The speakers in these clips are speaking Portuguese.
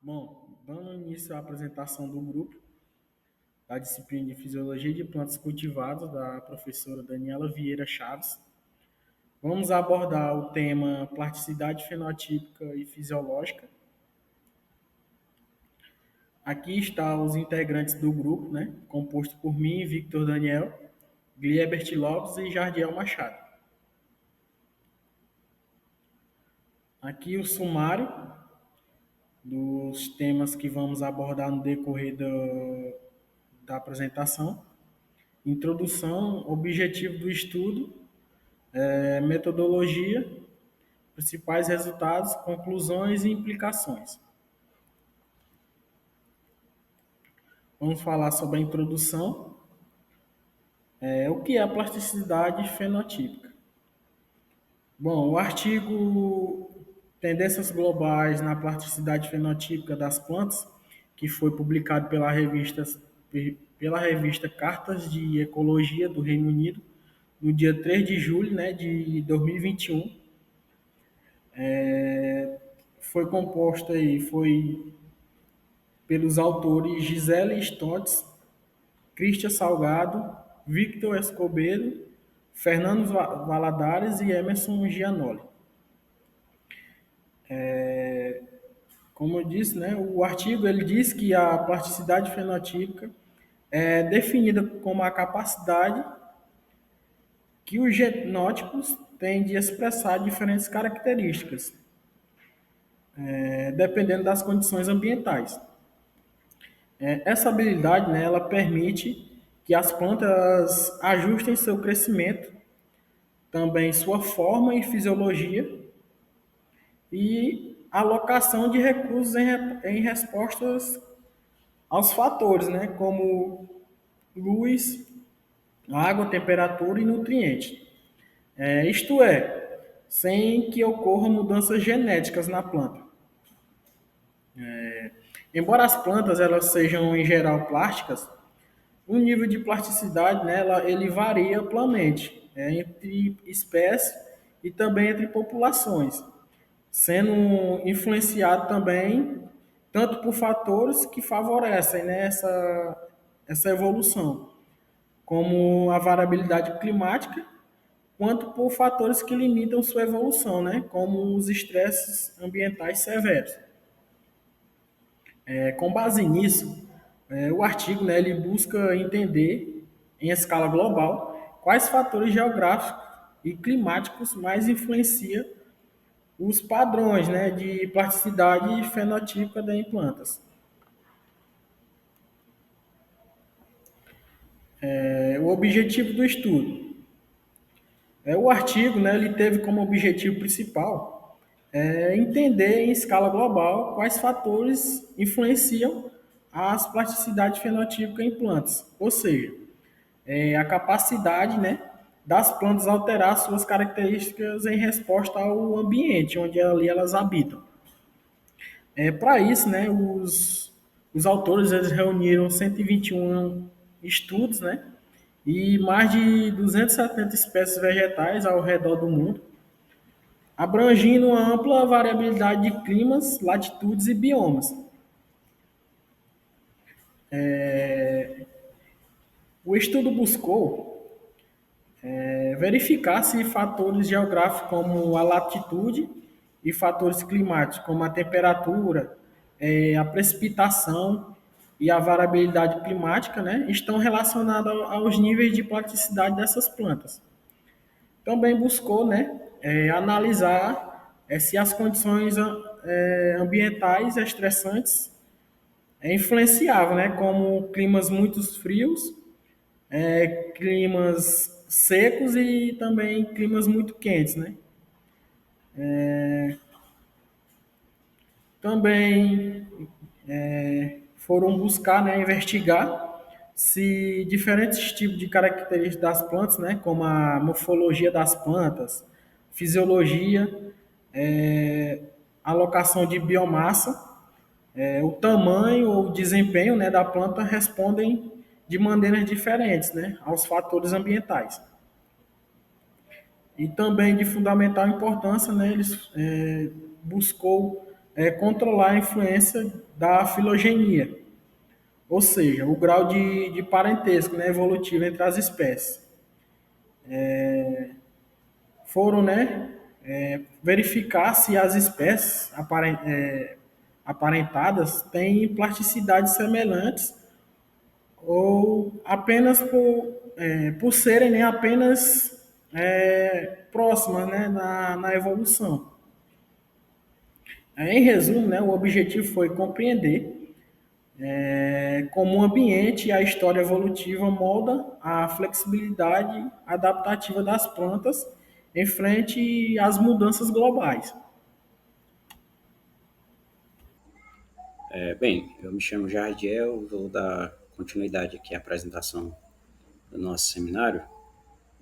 Bom, dando início à apresentação do grupo da disciplina de Fisiologia de Plantas Cultivadas, da professora Daniela Vieira Chaves, vamos abordar o tema plasticidade fenotípica e fisiológica. Aqui estão os integrantes do grupo, né, composto por mim, Victor Daniel, Gliebert Lopes e Jardiel Machado. Aqui o sumário dos temas que vamos abordar no decorrer da apresentação. Introdução, objetivo do estudo, metodologia, principais resultados, conclusões e implicações. Vamos falar sobre a introdução. O que é a plasticidade fenotípica? Bom, o artigo Tendências Globais na Plasticidade Fenotípica das Plantas, que foi publicado pela revista Cartas de Ecologia do Reino Unido, no dia 3 de julho, né, de 2021, foi pelos autores Gisele Stotz, Cristian Salgado, Victor Escobedo, Fernando Valadares e Emerson Gianoli. Como eu disse, né, o artigo ele diz que a plasticidade fenotípica é definida como a capacidade que os genótipos têm de expressar diferentes características, dependendo das condições ambientais. Essa habilidade, né, ela permite que as plantas ajustem seu crescimento, também sua forma e fisiologia e alocação de recursos em respostas aos fatores, né, como luz, água, temperatura e nutrientes. Isto é, sem que ocorram mudanças genéticas na planta. Embora as plantas elas sejam em geral plásticas, o nível de plasticidade nela ele varia amplamente entre espécies e também entre populações, sendo influenciado também tanto por fatores que favorecem, né, essa evolução, como a variabilidade climática, quanto por fatores que limitam sua evolução, né, como os estresses ambientais severos. Com base nisso, o artigo, né, ele busca entender, em escala global, quais fatores geográficos e climáticos mais influenciam os padrões, né, de plasticidade fenotípica das plantas. O objetivo do estudo. O artigo, né, ele teve como objetivo principal entender em escala global quais fatores influenciam as plasticidades fenotípicas em plantas, ou seja, a capacidade, né, das plantas alterar suas características em resposta ao ambiente onde ali elas habitam. Para isso, né, os autores eles reuniram 121 estudos, né, e mais de 270 espécies vegetais ao redor do mundo, abrangindo uma ampla variabilidade de climas, latitudes e biomas. O estudo buscou verificar se fatores geográficos como a latitude e fatores climáticos como a temperatura, a precipitação e a variabilidade climática, né, estão relacionados aos níveis de plasticidade dessas plantas. Também buscou, né, analisar se as condições ambientais estressantes influenciavam, né, como climas muito frios, climas secos e também climas muito quentes, né? Também foram buscar, né, investigar se diferentes tipos de características das plantas, né, como a morfologia das plantas, fisiologia, alocação de biomassa, o tamanho ou desempenho, né, da planta respondem de maneiras diferentes, né, aos fatores ambientais. E também de fundamental importância, né, eles buscou controlar a influência da filogenia, ou seja, o grau de parentesco, né, evolutivo entre as espécies. Foram, né, verificar se as espécies aparentadas têm plasticidades semelhantes ou apenas por serem, né, apenas próximas, né, na evolução. Em resumo, né, o objetivo foi compreender como o ambiente e a história evolutiva molda a flexibilidade adaptativa das plantas em frente às mudanças globais. Bem, eu me chamo Jardiel, vou dar continuidade aqui à apresentação do nosso seminário,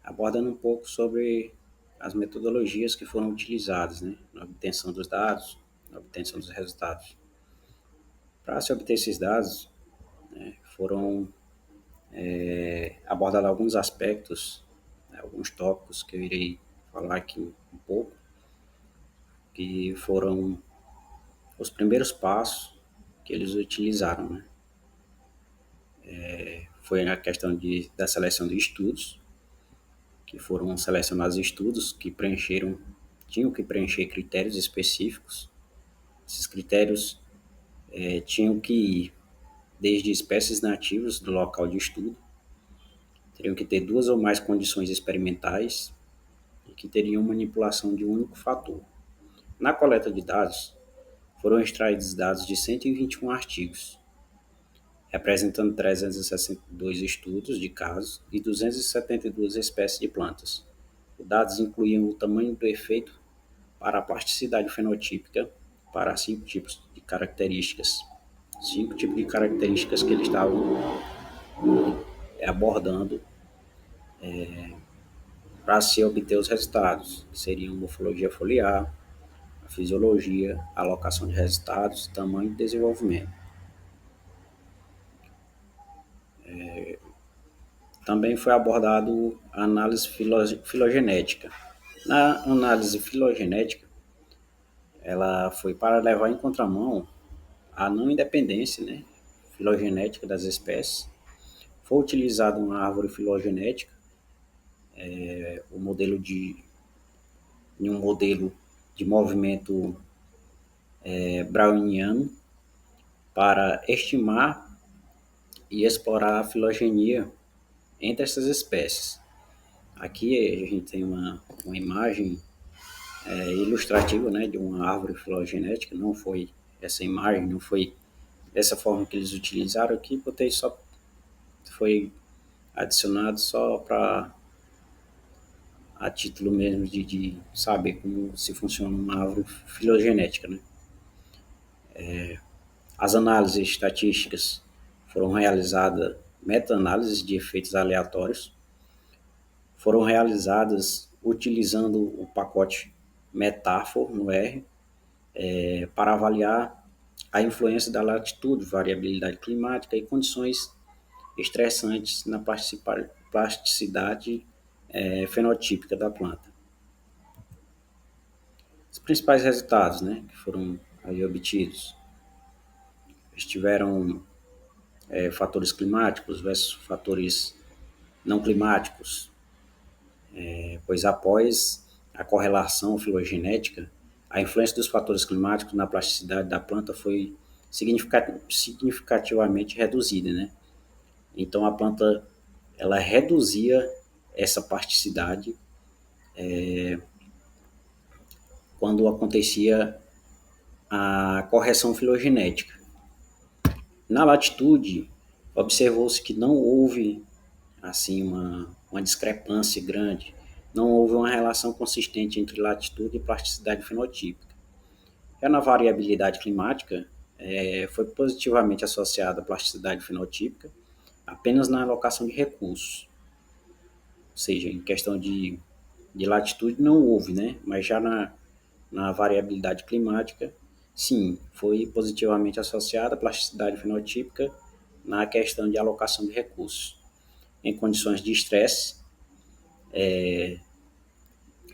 abordando um pouco sobre as metodologias que foram utilizadas, né, na obtenção dos dados, na obtenção dos resultados. Para se obter esses dados, foram abordados alguns aspectos, né, alguns tópicos que eu irei falar aqui um pouco, que foram os primeiros passos que eles utilizaram, né? Foi a questão da seleção de estudos, que foram selecionados estudos que tinham que preencher critérios específicos. Esses critérios tinham que ir desde espécies nativas do local de estudo, teriam que ter duas ou mais condições experimentais e que teriam manipulação de um único fator. Na coleta de dados, foram extraídos dados de 121 artigos, representando 362 estudos de casos e 272 espécies de plantas. Os dados incluíam o tamanho do efeito para a plasticidade fenotípica para cinco tipos de características que eles estavam abordando para se obter os resultados, que seriam morfologia foliar, a fisiologia, a alocação de resultados, tamanho e desenvolvimento. Também foi abordado a análise filogenética. Na análise filogenética, ela foi para levar em contramão a não independência, né, filogenética das espécies. Foi utilizado uma árvore filogenética, o modelo em um modelo de movimento browniano, para estimar e explorar a filogenia entre essas espécies. Aqui a gente tem uma imagem ilustrativa, né, de uma árvore filogenética. Não foi essa imagem, não foi dessa forma que eles utilizaram aqui, botei só, foi adicionado só para a título mesmo de saber como se funciona uma árvore filogenética, né? As análises estatísticas foram realizadas, meta-análises de efeitos aleatórios, foram realizadas utilizando o pacote Metafor no R, para avaliar a influência da latitude, variabilidade climática e condições estressantes na plasticidade fenotípica da planta. Os principais resultados, né, que foram aí obtidos estiveram fatores climáticos versus fatores não climáticos, pois após a correlação filogenética, a influência dos fatores climáticos na plasticidade da planta foi significativamente reduzida, né? Então a planta ela reduzia essa plasticidade quando acontecia a correção filogenética. Na latitude, observou-se que não houve assim uma discrepância grande, não houve uma relação consistente entre latitude e plasticidade fenotípica. Já na variabilidade climática, foi positivamente associada a plasticidade fenotípica apenas na alocação de recursos, ou seja, em questão de latitude não houve, né? Mas já na variabilidade climática, sim, foi positivamente associada a plasticidade fenotípica na questão de alocação de recursos. Em condições de estresse,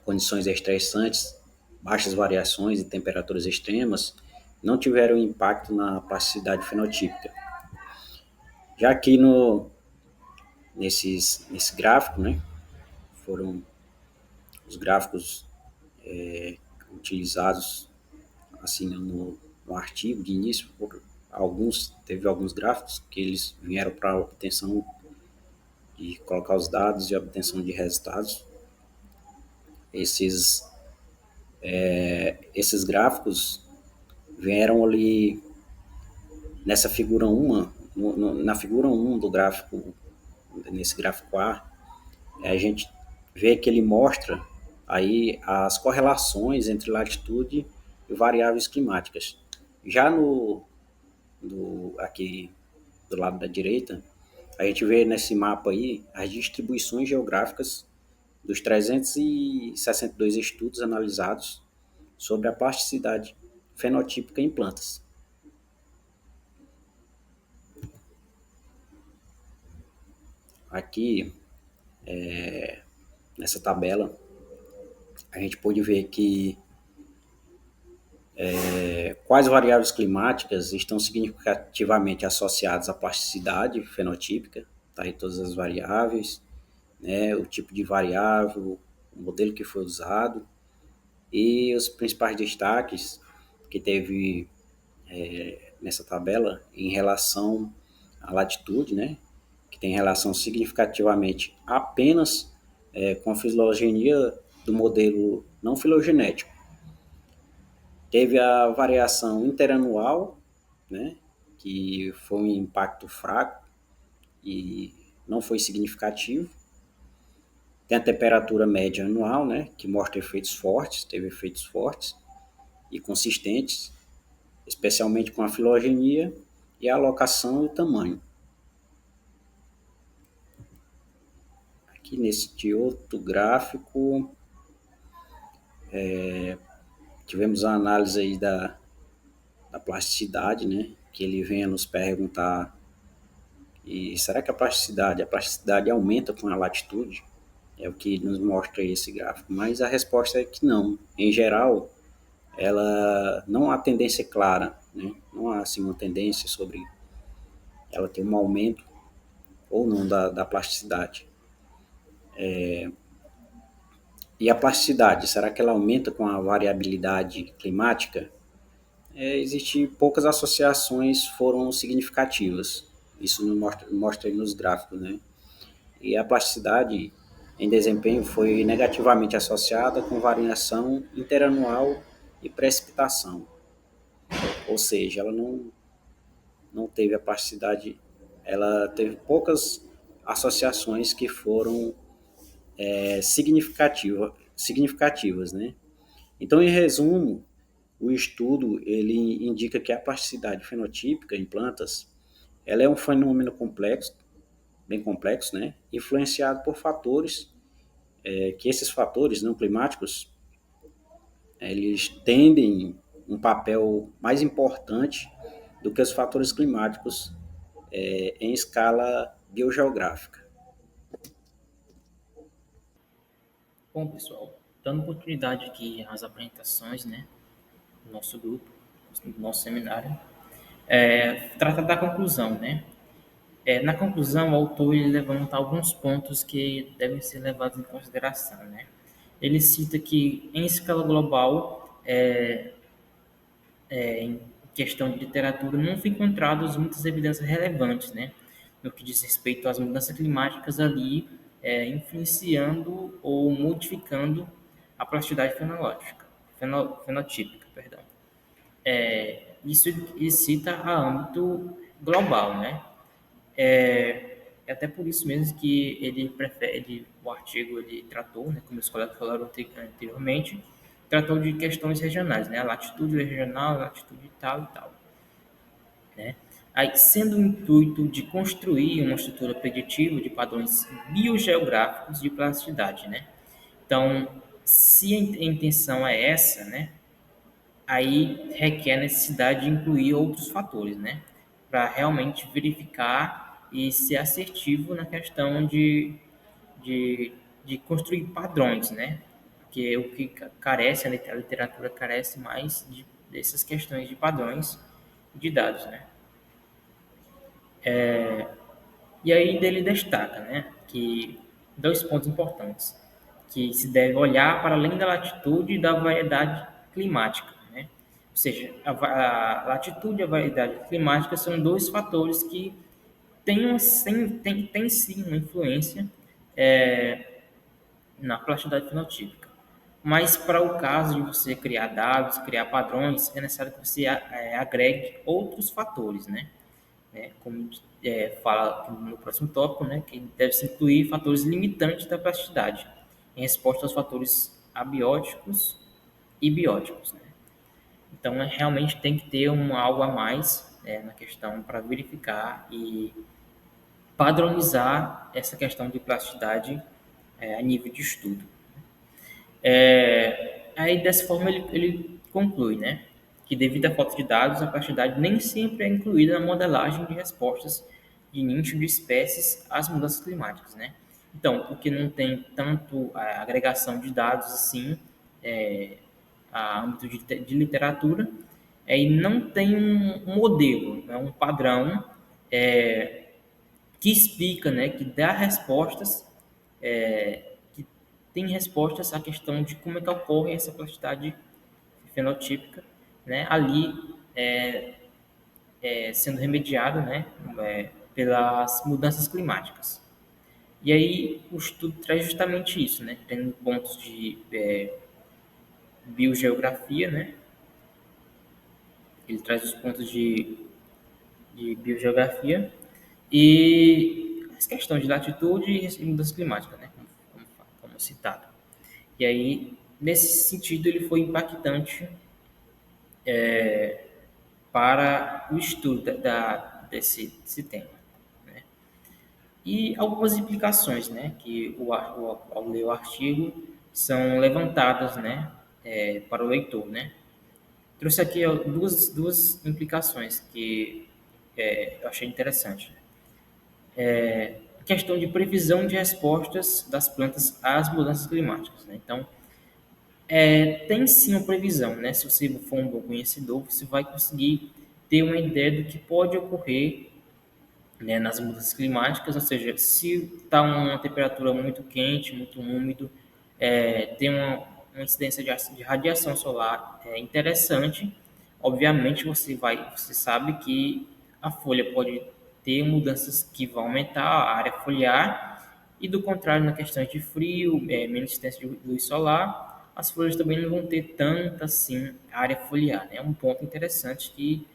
condições estressantes, baixas variações e temperaturas extremas, não tiveram impacto na plasticidade fenotípica. Já aqui no, nesse gráfico, né, foram os gráficos utilizados assim no artigo de início, teve alguns gráficos que eles vieram para obtenção de colocar os dados e obtenção de resultados. Esses, esses gráficos vieram ali nessa figura 1, na figura 1 do gráfico, nesse gráfico A, a gente vê que ele mostra aí as correlações entre latitude e variáveis climáticas. Já aqui do lado da direita, a gente vê nesse mapa aí as distribuições geográficas dos 362 estudos analisados sobre a plasticidade fenotípica em plantas. Aqui, nessa tabela, a gente pode ver que quais variáveis climáticas estão significativamente associadas à plasticidade fenotípica, tá aí todas as variáveis, né, o tipo de variável, o modelo que foi usado e os principais destaques que teve nessa tabela em relação à latitude, né, que tem relação significativamente apenas com a filogenia do modelo não filogenético. Teve a variação interanual, né, que foi um impacto fraco e não foi significativo. Tem a temperatura média anual, né, que mostra efeitos fortes, teve efeitos fortes e consistentes, especialmente com a filogenia e a alocação e o tamanho. Aqui neste outro gráfico, tivemos a análise aí da plasticidade, né, que ele vem a nos perguntar, e será que a plasticidade aumenta com a latitude? É o que nos mostra esse gráfico, mas a resposta é que não. Em geral, ela não há tendência clara, né? Não há assim uma tendência sobre ela ter um aumento ou não da plasticidade. E a plasticidade, será que ela aumenta com a variabilidade climática? Existe poucas associações foram significativas. Isso mostra aí nos gráficos, né? E a plasticidade em desempenho foi negativamente associada com variação interanual e precipitação. Ou seja, ela não teve a plasticidade, ela teve poucas associações que foram significativas, né? Então, em resumo, o estudo ele indica que a plasticidade fenotípica em plantas ela é um fenômeno complexo, bem complexo, né? Influenciado por fatores que esses fatores não climáticos eles tendem um papel mais importante do que os fatores climáticos em escala biogeográfica. Bom, pessoal, dando continuidade aqui às apresentações, né, do nosso grupo, do nosso seminário, trata da conclusão, né? Na conclusão, o autor ele levanta alguns pontos que devem ser levados em consideração, né? Ele cita que, em escala global, em questão de literatura, não foi encontradas muitas evidências relevantes, né? No que diz respeito às mudanças climáticas ali, influenciando ou modificando a plasticidade fenotípica, perdão. Isso ele cita a âmbito global, né? É até por isso mesmo que ele prefere, o artigo ele tratou, né, como os colegas falaram anteriormente, tratou de questões regionais, né? A latitude regional, a latitude tal e tal, né? Aí, sendo o intuito de construir uma estrutura preditiva de padrões biogeográficos de plasticidade, né? Então, se a intenção é essa, né? Aí requer a necessidade de incluir outros fatores, né? Para realmente verificar e ser assertivo na questão de, de construir padrões, né? Porque o que carece, a literatura carece mais dessas questões de padrões de dados, né? E aí ele destaca, né, que dois pontos importantes, que se deve olhar para além da latitude e da variedade climática, né? Ou seja, a latitude e a variedade climática são dois fatores que têm sim uma influência na plasticidade fenotípica. Mas para o caso de você criar dados, criar padrões, é necessário que você agregue outros fatores, né? Como fala no próximo tópico, né? Que deve-se incluir fatores limitantes da plasticidade, em resposta aos fatores abióticos e bióticos, né? Então, realmente tem que ter algo a mais na questão para verificar e padronizar essa questão de plasticidade a nível de estudo. Aí, dessa forma, ele conclui, né, que devido à falta de dados, a plasticidade nem sempre é incluída na modelagem de respostas de nicho de espécies às mudanças climáticas, né? Então, porque não tem tanto a agregação de dados assim, a âmbito de literatura, e não tem um modelo, né, um padrão que explica, né, que dá respostas, que tem respostas à questão de como é que ocorre essa plasticidade fenotípica, né, ali sendo remediada, né, pelas mudanças climáticas. E aí o estudo traz justamente isso, né, tendo pontos de biogeografia, né, ele traz os pontos de biogeografia e as questões de latitude e mudança climática, né, como citado. E aí, nesse sentido, ele foi impactante para o estudo desse tema, né? E algumas implicações, né, que ao ler o artigo são levantadas, né, para o leitor, né? Trouxe aqui ó, duas implicações que eu achei interessante. A questão de previsão de respostas das plantas às mudanças climáticas, né? Então, tem sim uma previsão, né? Se você for um bom conhecedor, você vai conseguir ter uma ideia do que pode ocorrer, né, nas mudanças climáticas, ou seja, se está uma temperatura muito quente, muito úmido, tem uma incidência de radiação solar interessante, obviamente você sabe que a folha pode ter mudanças que vão aumentar a área foliar, e do contrário, na questão de frio, menos incidência de luz solar, as folhas também não vão ter tanta assim área foliar. É um ponto interessante que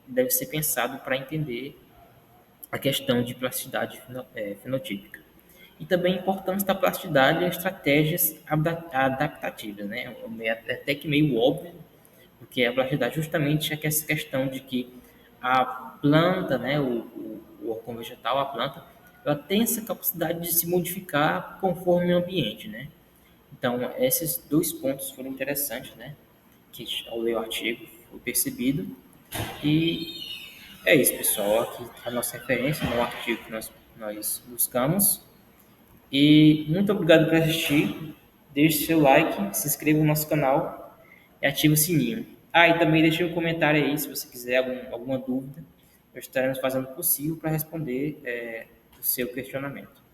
deve ser pensado para entender a questão de plasticidade fenotípica. E também a importância da plasticidade em estratégias adaptativas, né? É até que meio óbvio, porque a plasticidade justamente é essa questão de que a planta, né, o órgão vegetal, a planta, ela tem essa capacidade de se modificar conforme o ambiente, né? Então, esses dois pontos foram interessantes, né? Que ao ler o artigo foi percebido. E é isso, pessoal. Aqui a nossa referência no artigo que nós buscamos. E muito obrigado por assistir. Deixe seu like, se inscreva no nosso canal e ative o sininho. Ah, e também deixe um comentário aí se você quiser alguma dúvida. Nós estaremos fazendo o possível para responder o seu questionamento.